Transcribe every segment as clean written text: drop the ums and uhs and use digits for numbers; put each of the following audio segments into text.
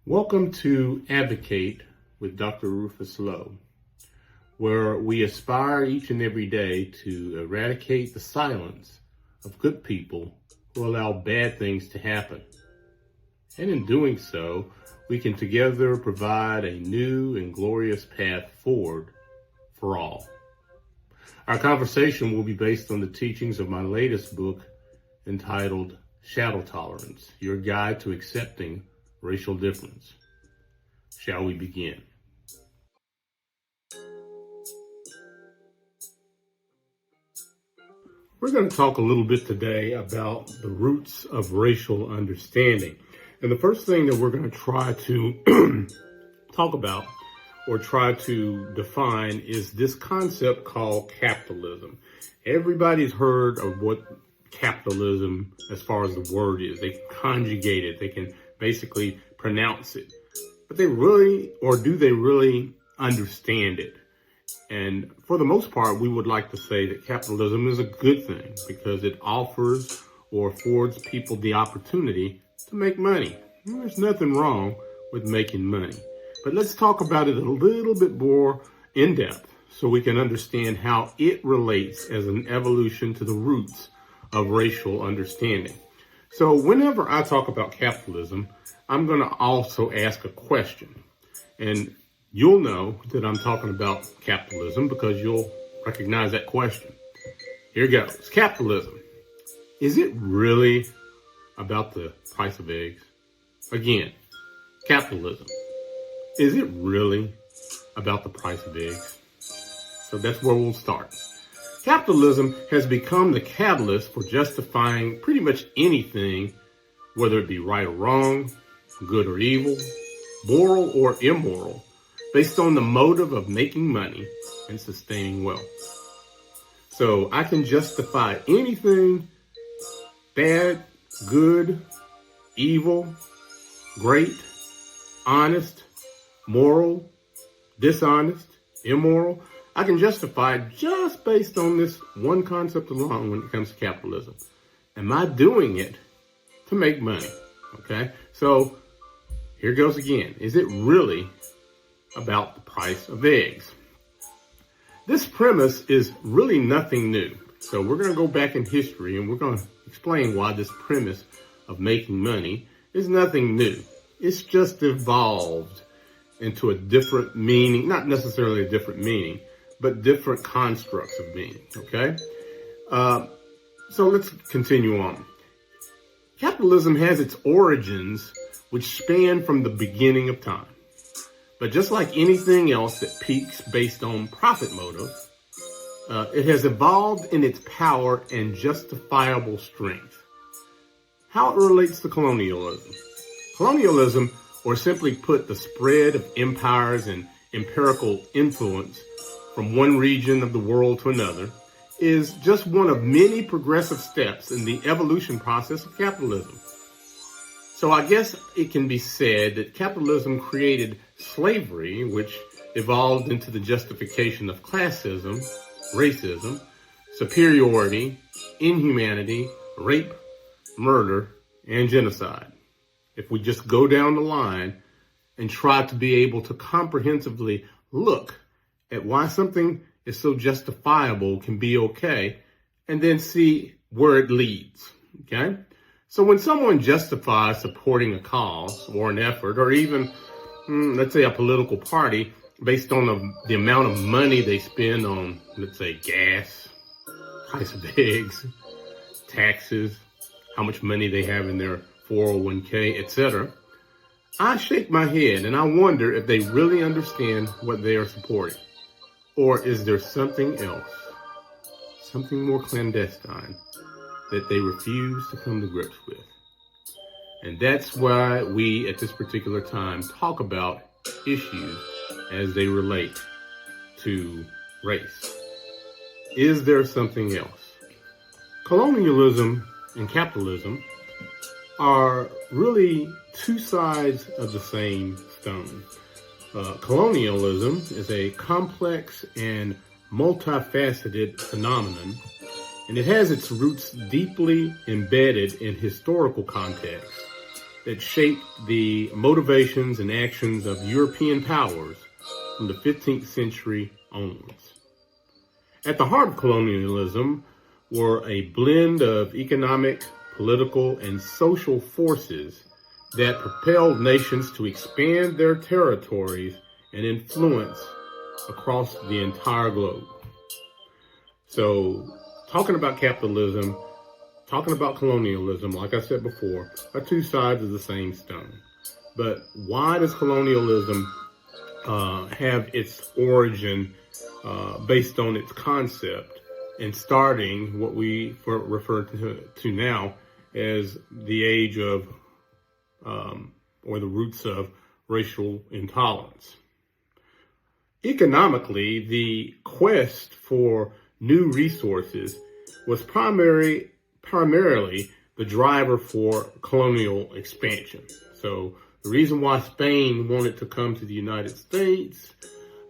Welcome to Advocate with Dr. Rufus Lowe, where we aspire each and every day to eradicate the silence of good people who allow bad things to happen. And in doing so, we can together provide a new and glorious path forward for all. Our conversation will be based on the teachings of my latest book entitled Shadow Tolerance, Your Guide to Accepting Racial Difference. Shall we begin? We're going to talk a little bit today about the roots of racial understanding. And the first thing that we're going to try to talk about or try to define is this concept called capitalism. Everybody's heard of what capitalism, as far as the word is. They conjugate it. They can basically pronounce it. But they really, or do they really understand it? And for the most part, we would like to say that capitalism is a good thing because it offers or affords people the opportunity to make money. There's nothing wrong with making money. But let's talk about it a little bit more in depth so we can understand how it relates as an evolution to the roots of racial understanding. So whenever I talk about capitalism, I'm going to also ask a question. And you'll know that I'm talking about capitalism because you'll recognize that question. Here goes. Capitalism. Is it really about the price of eggs? Again, capitalism. Is it really about the price of eggs? So that's where we'll start. Capitalism has become the catalyst for justifying pretty much anything, whether it be right or wrong, good or evil, moral or immoral, based on the motive of making money and sustaining wealth. So I can justify anything, bad, good, evil, great, honest, moral, dishonest, immoral. I can justify just based on this one concept alone when it comes to capitalism. Am I doing it to make money? Okay, so here goes again. Is it really about the price of eggs? This premise is really nothing new. So we're going to go back in history and we're going to explain why this premise of making money is nothing new. It's just evolved into a different meaning, not necessarily a different meaning, but different constructs of meaning, okay? So let's continue on. Capitalism has its origins which span from the beginning of time. But just like anything else that peaks based on profit motive, it has evolved in its power and justifiable strength. How it relates to colonialism. Colonialism, or simply put, the spread of empires and empirical influence from one region of the world to another, is just one of many progressive steps in the evolution process of capitalism. So I guess it can be said that capitalism created slavery, which evolved into the justification of classism, racism, superiority, inhumanity, rape, murder, and genocide. If we just go down the line and try to be able to comprehensively look at why something is so justifiable can be okay, and then see where it leads, okay? So when someone justifies supporting a cause or an effort, or even, let's say, a political party based on the amount of money they spend on, let's say, gas, price of eggs, taxes, how much money they have in their 401k, etc., I shake my head and I wonder if they really understand what they are supporting. Or is there something else, something more clandestine, that they refuse to come to grips with? And that's why we, at this particular time, talk about issues as they relate to race. Is there something else? Colonialism and capitalism are really two sides of the same stone. Colonialism is a complex and multifaceted phenomenon, and it has its roots deeply embedded in historical context that shaped the motivations and actions of European powers from the 15th century onwards. At the heart of colonialism were a blend of economic, political, and social forces that propelled nations to expand their territories and influence across the entire globe. So, talking about capitalism, talking about colonialism, like I said before, are two sides of the same stone. But why does colonialism have its origin based on its concept and starting what we refer to now as the age of, or the roots of racial intolerance? Economically, the quest for new resources was primarily the driver for colonial expansion. So the reason why Spain wanted to come to the United States,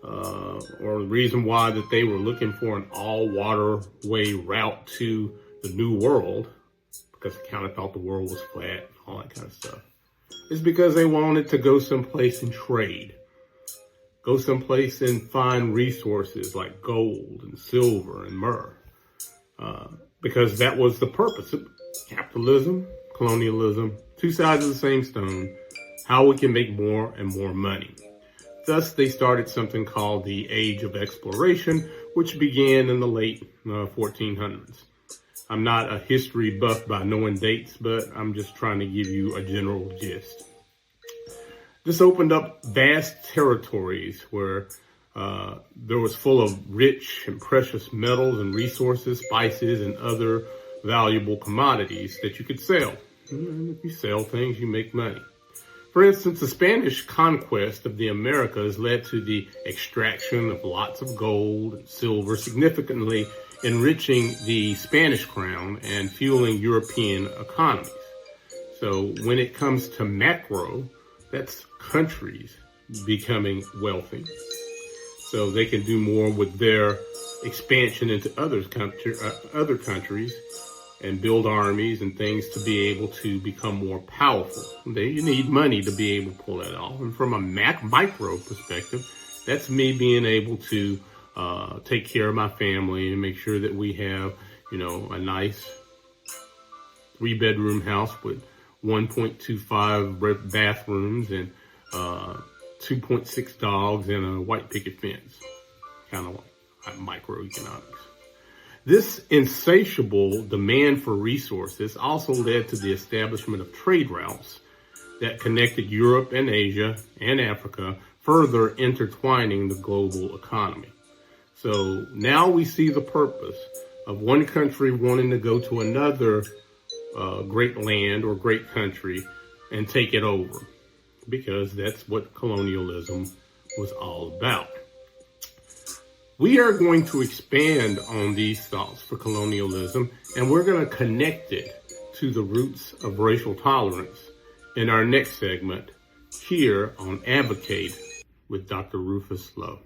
or the reason why that they were looking for an all-waterway route to the New World, because they kind of thought the world was flat, all that kind of stuff, is because they wanted to go someplace and trade. Go someplace and find resources like gold and silver and myrrh. Because that was the purpose of capitalism, colonialism, two sides of the same stone, how we can make more and more money. Thus, they started something called the Age of Exploration, which began in the late 1400s. I'm not a history buff by knowing dates, but I'm just trying to give you a general gist. This opened up vast territories where there was full of rich and precious metals and resources, spices, and other valuable commodities that you could sell. And if you sell things, you make money. For instance, the Spanish conquest of the Americas led to the extraction of lots of gold and silver, significantly enriching the Spanish crown and fueling European economies. So when it comes to macro, that's countries becoming wealthy, so they can do more with their expansion into other countries and build armies and things to be able to become more powerful. You need money to be able to pull that off. And from a micro perspective, that's me being able to take care of my family and make sure that we have, a nice 3-bedroom house with 1.25 bathrooms and 2.6 dogs and a white picket fence, kind of like microeconomics. This insatiable demand for resources also led to the establishment of trade routes that connected Europe and Asia and Africa, further intertwining the global economy. So now we see the purpose of one country wanting to go to another great land or great country and take it over, because that's what colonialism was all about. We are going to expand on these thoughts for colonialism, and we're going to connect it to the roots of racial tolerance in our next segment here on Advocate with Dr. Rufus Lowe.